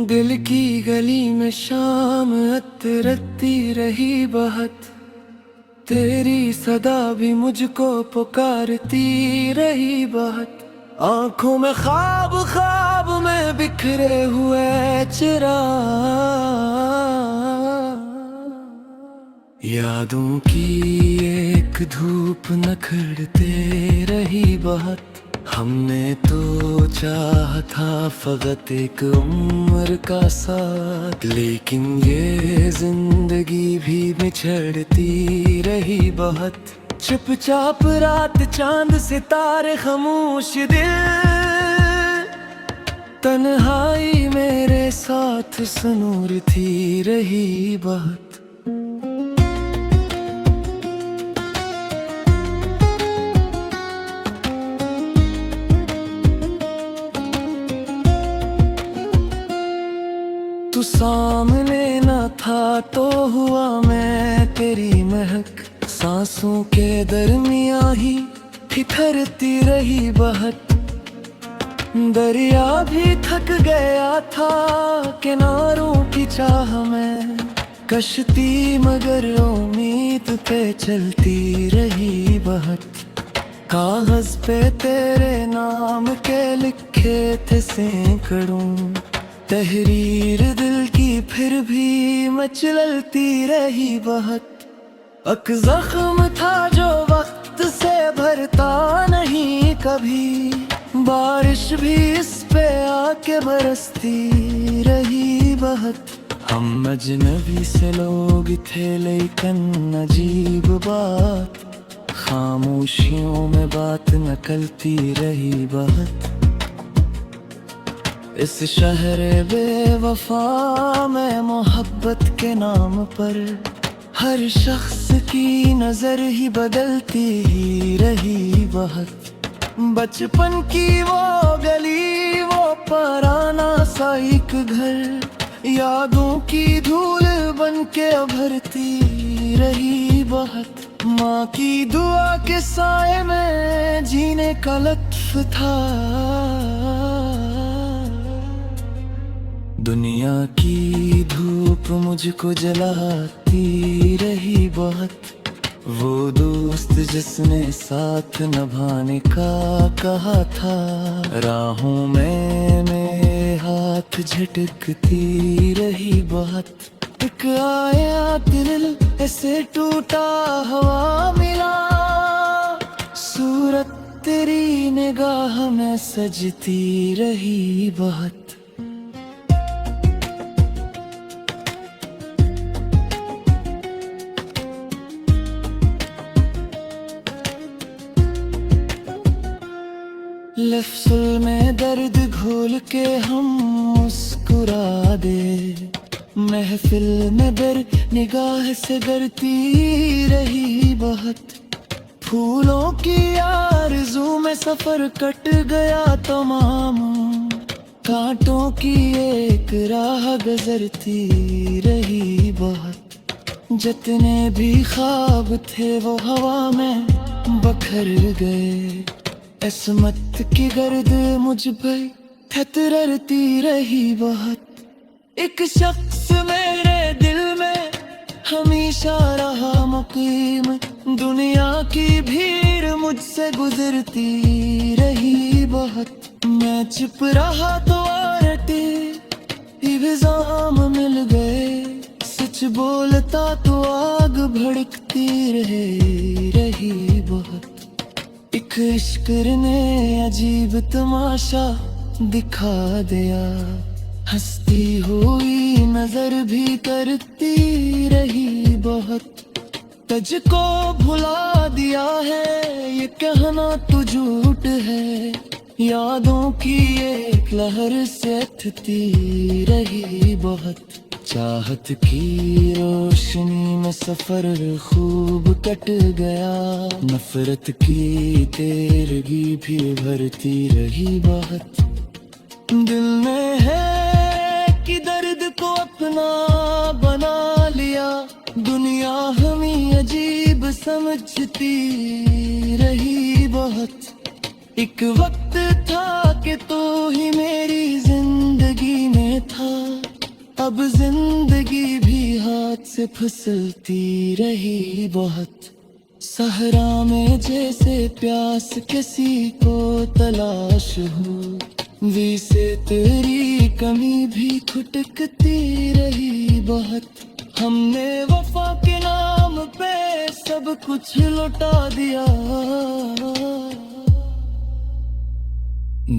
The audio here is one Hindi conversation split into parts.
दिल की गली में शाम अतरती रही बहुत, तेरी सदा भी मुझको पुकारती रही बहुत। आंखों में ख्वाब ख्वाब में बिखरे हुए चिराग, यादों की एक धूप नखरते रही बहुत। हमने तो चाहा था फकत एक उम्र का साथ, लेकिन ये जिंदगी भी बिछड़ती रही बहुत। चुपचाप रात चांद सितारे खामोश दिल, तन्हाई मेरे साथ सुनूरती रही बहुत। तू सामने न था तो हुआ मैं तेरी महक, सांसों के दरमिया ही ठिठरती रही बहुत। दरिया भी थक गया था किनारों की चाह में, कश्ती मगर उम्मीद पे चलती रही बहुत। कागज पे तेरे नाम के लिखे थे सैकड़ों तहरीर दिल की, फिर भी मचलती रही बहुत। एक जख्म था जो वक्त से भरता नहीं कभी, बारिश भी इस पे आके बरसती रही बहुत। हम अजनबी से लोग थे लेकिन अजीब बात, खामोशियों में बात निकलती रही बहुत। इस शहर बेवफा में मोहब्बत के नाम पर हर शख्स की नजर ही बदलती ही रही बहुत। बचपन की वो गली, वो पुराना सा एक घर, यादों की धूल बन के उभरती रही बहुत। माँ की दुआ के साए में जीने का लत्फ था, दुनिया की धूप मुझको जलाती रही बहुत। वो दोस्त जिसने साथ निभाने का कहा था, राहों में मेरे हाथ झटकती रही बहुत। एक आया दिल ऐसे टूटा हवा मिला, सूरत तेरी निगाह में सजती रही बहुत। लफ्ज़ों में दर्द घोल के हम मुस्कुरा दे, महफिल में दर निगाह से डरती रही बहुत। फूलों की आरज़ू में सफर कट गया तमाम, कांटों की एक राह गुजरती रही बहुत। जितने भी ख्वाब थे वो हवा में बखर गए, किस्मत की गर्द मुझ पर थतरती रही बहुत। एक शख्स मेरे दिल में हमेशा रहा मुकीम, दुनिया की भीड़ मुझसे गुजरती रही बहुत। मैं चुप रहा तो आरती इल्जाम मिल गए, सच बोलता तो आग भड़कती रही बहुत। एक इश्क ने अजीब तमाशा दिखा दिया, हंसती हुई नजर भी करती रही बहुत। तुझको भुला दिया है ये कहना तो झूठ है, यादों की एक लहर से थती रही बहुत। चाहत की रोशनी में सफर खूब कट गया, नफरत की तेरगी भी भरती रही बहुत। दिल में है कि दर्द को अपना बना लिया, दुनिया हमें अजीब समझती रही बहुत। एक वक्त था कि तू ही मेरी जिंदगी में था, अब जिंदगी भी हाथ से फिसलती रही बहुत। सहरा में जैसे प्यास किसी को तलाश हो, वी से तेरी कमी भी खुटकती रही बहुत। हमने वफा के नाम पे सब कुछ लुटा दिया,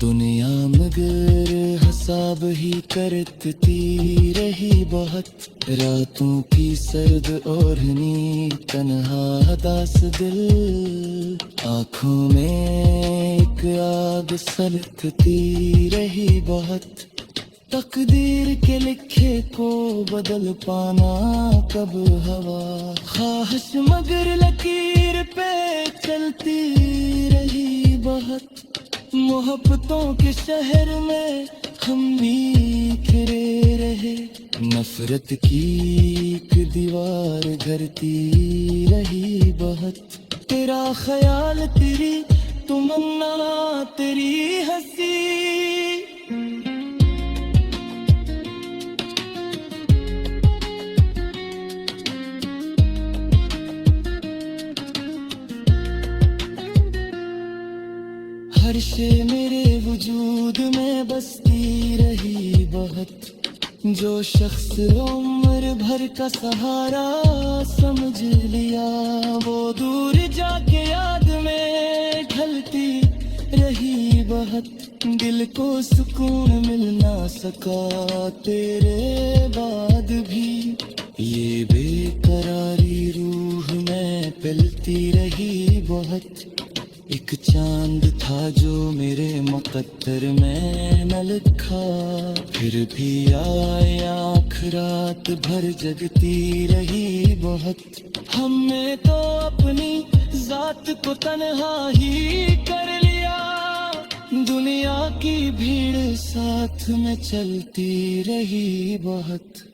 दुनिया मगर हिसाब ही करती रही बहुत। रातों की सर्द ओढ़नी, तन्हा दास दिल, आँखों में एक आग सलगती रही बहुत। तकदीर के लिखे को बदल पाना कब हवा, ख्वाहिश मगर लकीर पे चलती रही बहुत। मोहब्बतों के शहर में हम बिखरे रहे, नफरत की एक दीवार घरती रही बहुत। तेरा ख्याल, तेरी तमन्ना, तेरी हंसी, हर शे मेरे वजूद में बसती रही बहुत। जो शख्स उम्र भर का सहारा समझ लिया, वो दूर जाके याद में ढलती रही बहुत। दिल को सुकून मिल ना सका तेरे बाद भी, ये बेकरारी रूह में पिलती रही बहुत। एक चांद था जो मेरे मुकद्दर में न लिखा, फिर भी आए आँख रात भर जगती रही बहुत। हमने तो अपनी जात को तन्हा ही कर लिया, दुनिया की भीड़ साथ में चलती रही बहुत।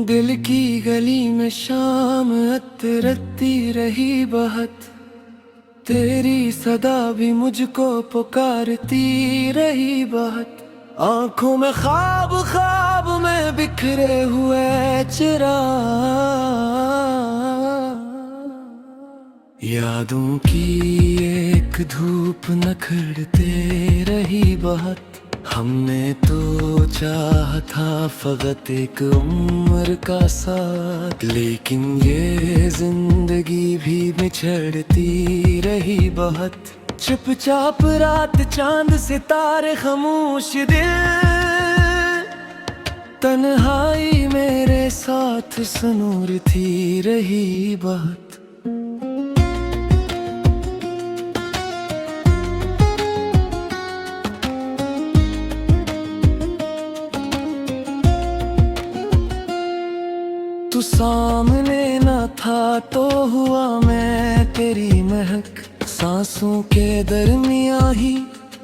दिल की गली में शाम अतरती रही बहुत, तेरी सदा भी मुझको पुकारती रही बहुत। आंखों में ख्वाब ख्वाब में बिखरे हुए चिराग, यादों की एक धूप नखरते रही बहुत। हमने तो चाहा था फकत एक उम्र का साथ, लेकिन ये जिंदगी भी बिछड़ती रही बहुत। चुपचाप रात चांद सितारे खामोश दिल, तन्हाई मेरे साथ सुनूरती रही बहुत। तू सामने न था तो हुआ मैं तेरी महक, सांसों के दरमिया ही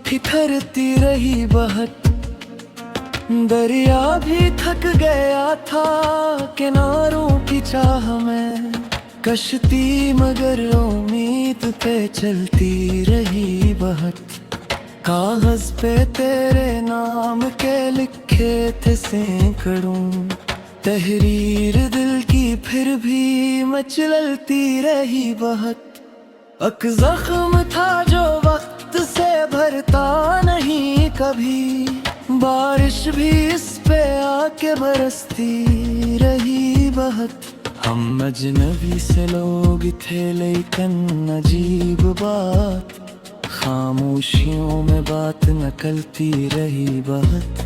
ठिठरती रही बहुत। दरिया भी थक गया था किनारों की चाह में, कश्ती मगर उम्मीद पे चलती रही बहुत। कागज पे तेरे नाम के लिखे थे सैकड़ों तहरीर दिल की, फिर भी मचलती रही बहुत। अक जख्म था जो वक्त से भरता नहीं कभी, बारिश भी इस पे आके बरसती रही बहुत। हम अजनबी से लोग थे लेकिन अजीब बात, खामोशियों में बात निकलती रही बहुत।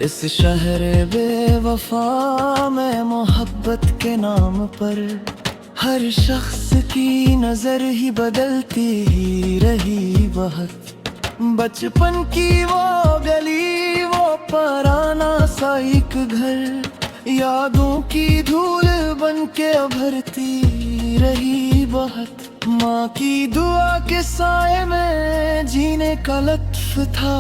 इस शहर बेवफा में मोहब्बत के नाम पर हर शख्स की नजर ही बदलती ही रही बहुत। बचपन की वो गली, वो पुराना सा एक घर, यादों की धूल बन के भरती रही बहुत। माँ की दुआ के साए में जीने का लत्फ था।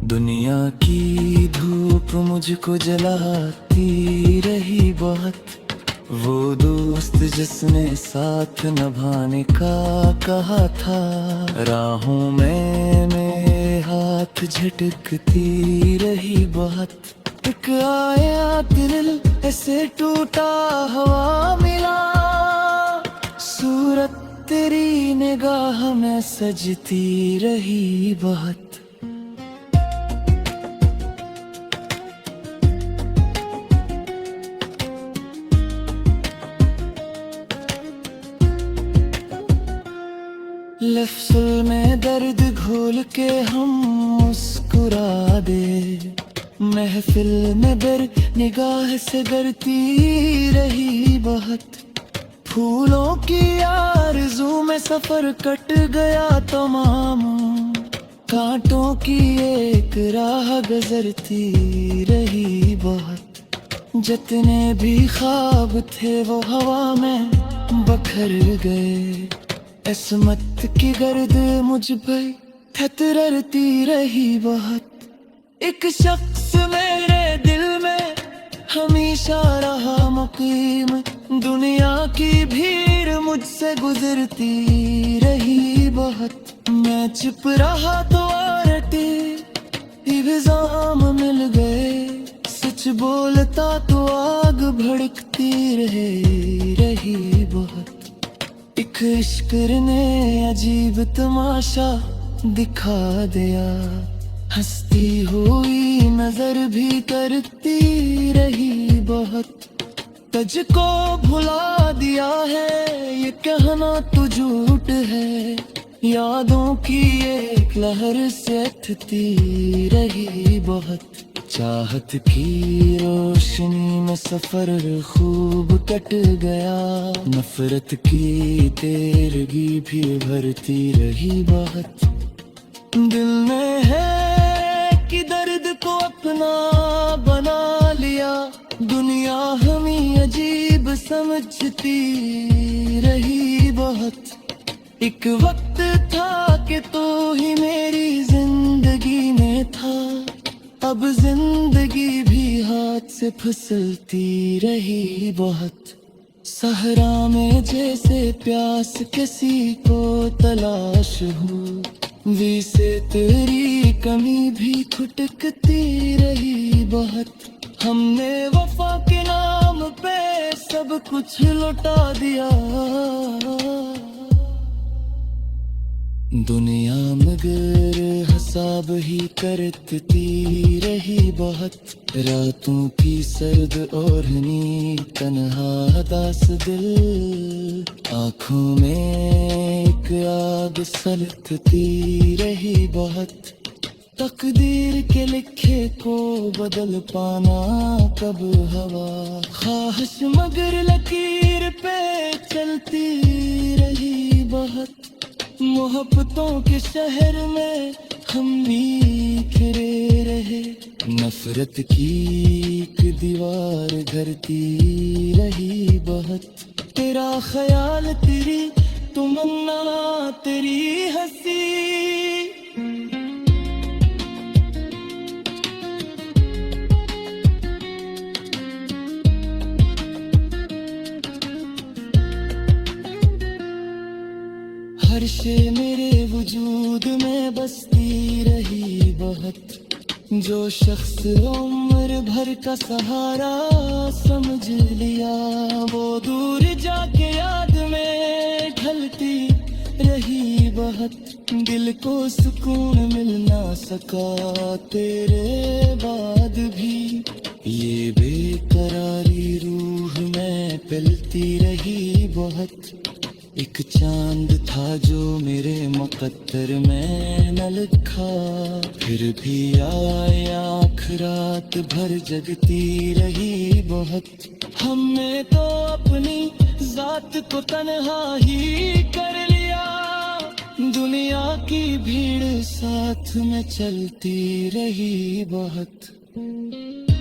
दुनिया की धूप मुझको जलाती रही बहुत। वो दोस्त जिसने साथ निभाने का कहा था, राहों में मेरे हाथ झटकती रही बहुत। एक आया दिल ऐसे टूटा, हवा मिला, सूरत तेरी निगाह में सजती रही बहुत। लफ्ज़ों में दर्द घोल के हम मुस्कुरा दे, महफिल में दर निगाह से डरती रही बहुत। फूलों की आरज़ू में सफर कट गया तमाम, कांटों की एक राह गुजरती रही बहुत। जितने भी ख्वाब थे वो हवा में बखर गए, किस्मत की गर्द मुझ पर थतरती रही बहुत। एक शख्स मेरे दिल में हमेशा रहा मुकीम, दुनिया की भीड़ मुझसे गुजरती रही बहुत। मैं चुप रहा तो आरटे इल्ज़ाम मिल गए, सच बोलता तो आग भड़कती रही बहुत। एक इश्क ने अजीब तमाशा दिखा दिया, हंसती हुई नजर भी करती रही बहुत। तुझको भुला दिया है ये कहना तो झूठ है, यादों की एक लहर से उठती रही बहुत। चाहत की रोशनी में सफर खूब कट गया, नफरत की तेरगी भी भरती रही बहुत। दिल ने है कि दर्द को अपना बना लिया, दुनिया हमें अजीब समझती रही बहुत। एक वक्त था कि तू ही मेरी जिंदगी में था, अब जिंदगी भी हाथ से फिसलती रही बहुत। सहरा में जैसे प्यास किसी को तलाश हो, वी से तेरी कमी भी खुटकती रही बहुत। हमने वफा के नाम पे सब कुछ लुटा दिया, दुनिया मगर हिसाब ही करती रही बहुत। रातों की सर्द और नींद तन्हा दास दिल, आँखों में एक आग सलगती रही बहुत। तकदीर के लिखे को बदल पाना कब हवा, ख्वाहिश मगर लकीर पे चलती रही बहुत। मोहब्बतों के शहर में हम बिखरे रहे, नफरत की एक दीवार घरती रही बहुत। तेरा ख्याल, तेरी तमन्ना, तेरी हंसी, हर शे मेरे वजूद में बसती रही बहुत। जो शख्स उम्र भर का सहारा समझ लिया, वो दूर जाके याद में ढलती रही बहुत। दिल को सुकून मिल ना सका तेरे बाद भी, ये बेकरारी रूह में पिलती रही बहुत। एक चांद था जो मेरे मुकद्दर में न लिखा, फिर भी आए आँख रात भर जगती रही बहुत। हमने तो अपनी जात को तन्हा ही कर लिया, साथ में चलती रही बहुत।